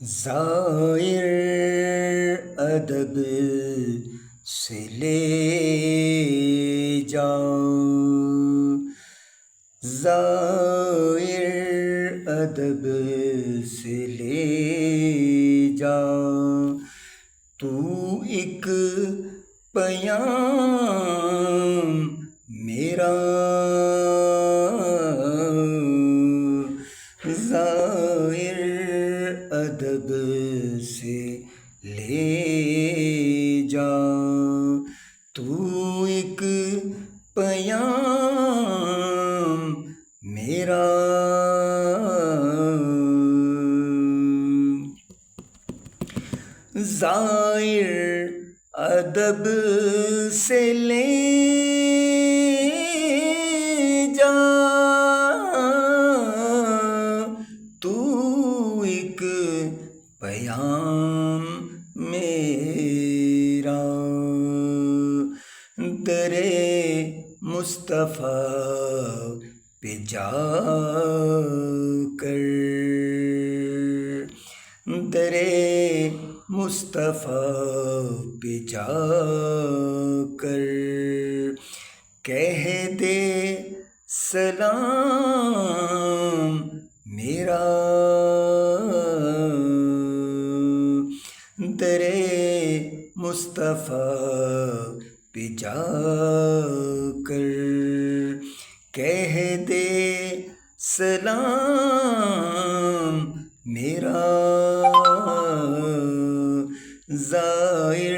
زائر ادب سے لے جاؤ، زائر ادب سے لے جاؤ، تو ایک پیام میرا زائر ادب سے لے جا، تو ایک پیام میرا زائر ادب سے لے جا، تو ایک پیام میرا در مصطفیٰ پہ جا کر، در مصطفیٰ پہ جا کر کہہ دے سلام میرا، در مصطفیٰ پہ جا کر کہہ دے سلام میرا، زائر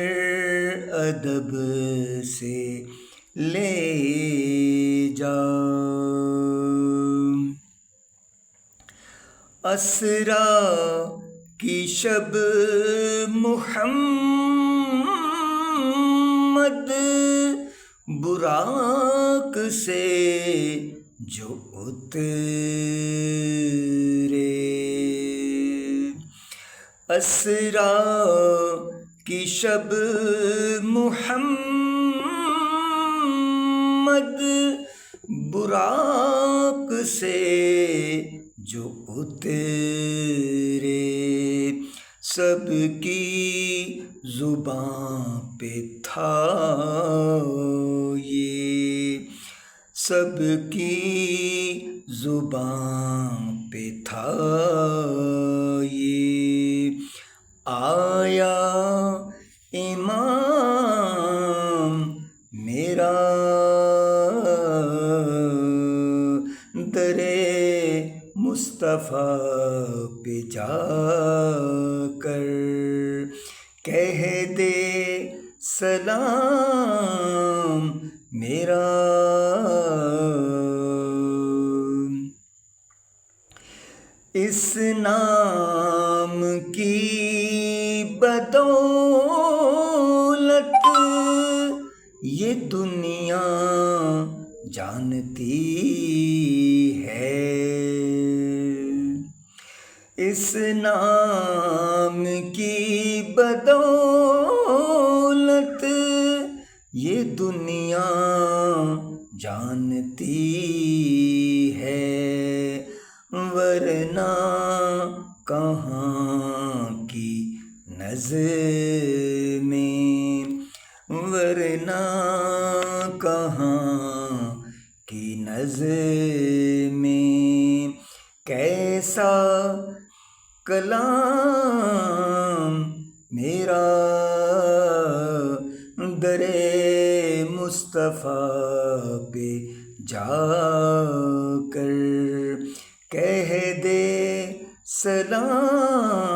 ادب سے لے جا۔ اسرا کی شب محمد براق سے جو اترے، اسرا کی شب محمد براق سے جو اترے، سب کی زباں پہ تھا یہ، سب کی زباں پہ تھا یہ، آیا امام میرا در مصطفیٰ پہ جا کر کہہ دے سلام میرا، اس نام کی بدولت یہ دنیا جانتی ہے، اس نام کی بدولت یہ دنیا جانتی ہے، ورنہ کہاں کی نظمیں، ورنہ کہاں کی نظمیں، کیسا کلام میرا در مصطفیٰ پہ جا کر کہہ دے سلام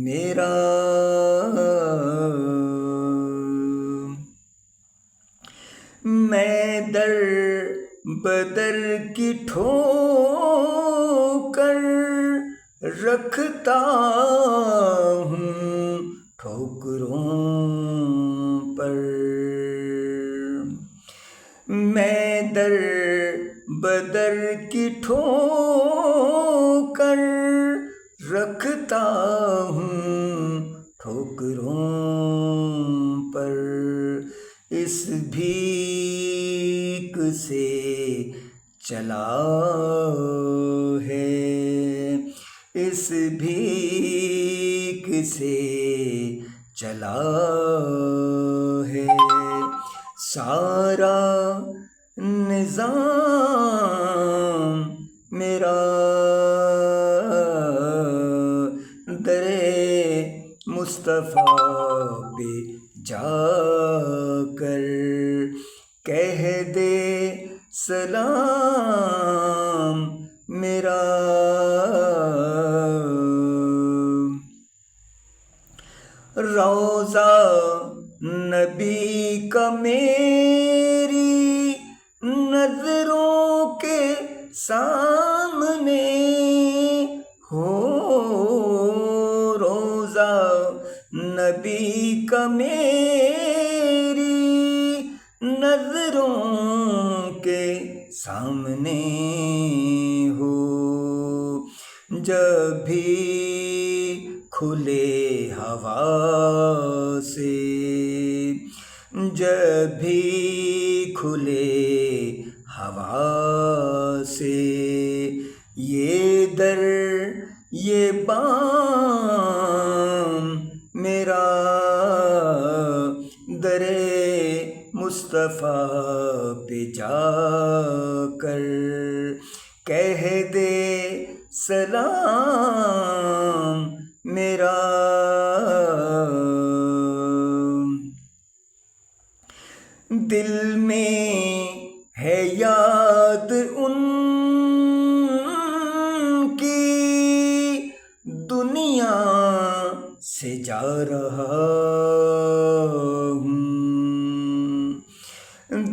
میرا، میں در بدر کی ٹھوکر رکھتا ہوں ٹھوکروں پر، میں در بدر کی ٹھوکر رکھتا ہوں ٹھوکروں پر، اس بھیک سے چلا ہے، اس بھیک سے چلا ہے سارا نظام میرا در مصطفیٰ پہ جا کر کہہ دے سلام میرا روضہ نبی کا میری نظروں کے سامنے ہو روضہ نبی کا میری نظروں کے سامنے ہو جب بھی کھلے ہوا سے جب بھی کھلے ہوا سے یہ در یہ بام میرا در مصطفیٰ پہ جا کر کہہ دے سلام میرا دل میں ہے یاد ان کی دنیا سے جا رہا ہوں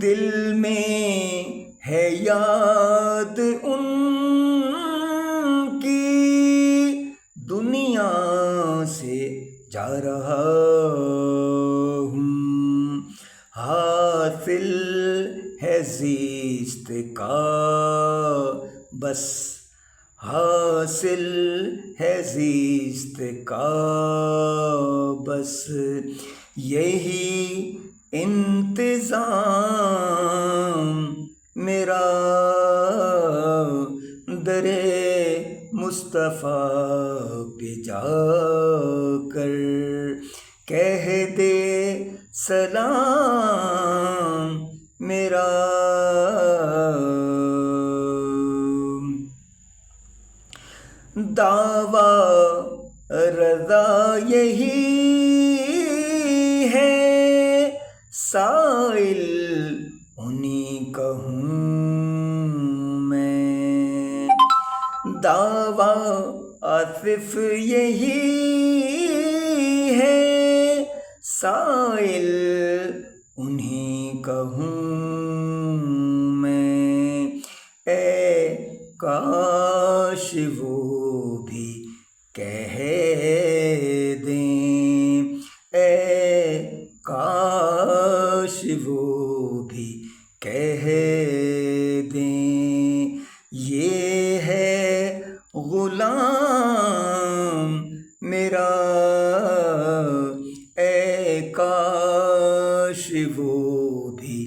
دل میں ہے یاد ان کی دنیا سے جا رہا ہوں حاصل ہے زیست کا بس حاصل ہے زیست کا بس یہی انتظام میرا در مصطفیٰ پہ جا کر کہہ دے سلام میرا دعویٰ رضا یہی ہے سائل انہیں کا ہوں میں دعویٰ آصف یہی ہے سائل انہیں کا ہوں میں اے کاش وہ بھی کہہ دیں اے کاش وہ بھی کہہ دیں یہ ہے غلام میرا اے کاش وہ بھی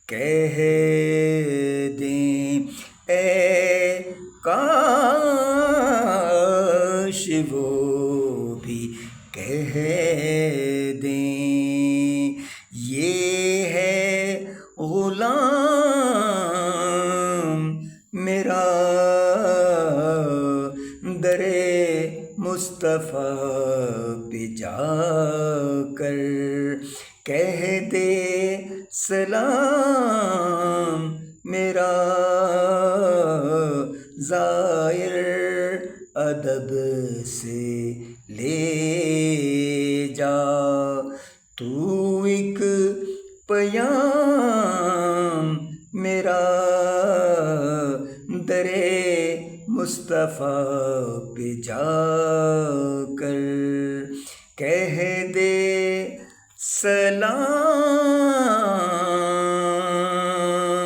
کہہ دیں اے کاش وہ بھی کہہ دیں یہ ہے غلام میرا در مصطفیٰ پہ جا کر کہہ دے سلام میرا زائر ادب سے لے جا تو ایک پیام میرا در مصطفیٰ پہ جا کر کہہ دے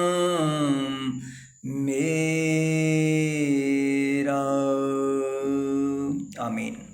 سلام میرا آمین.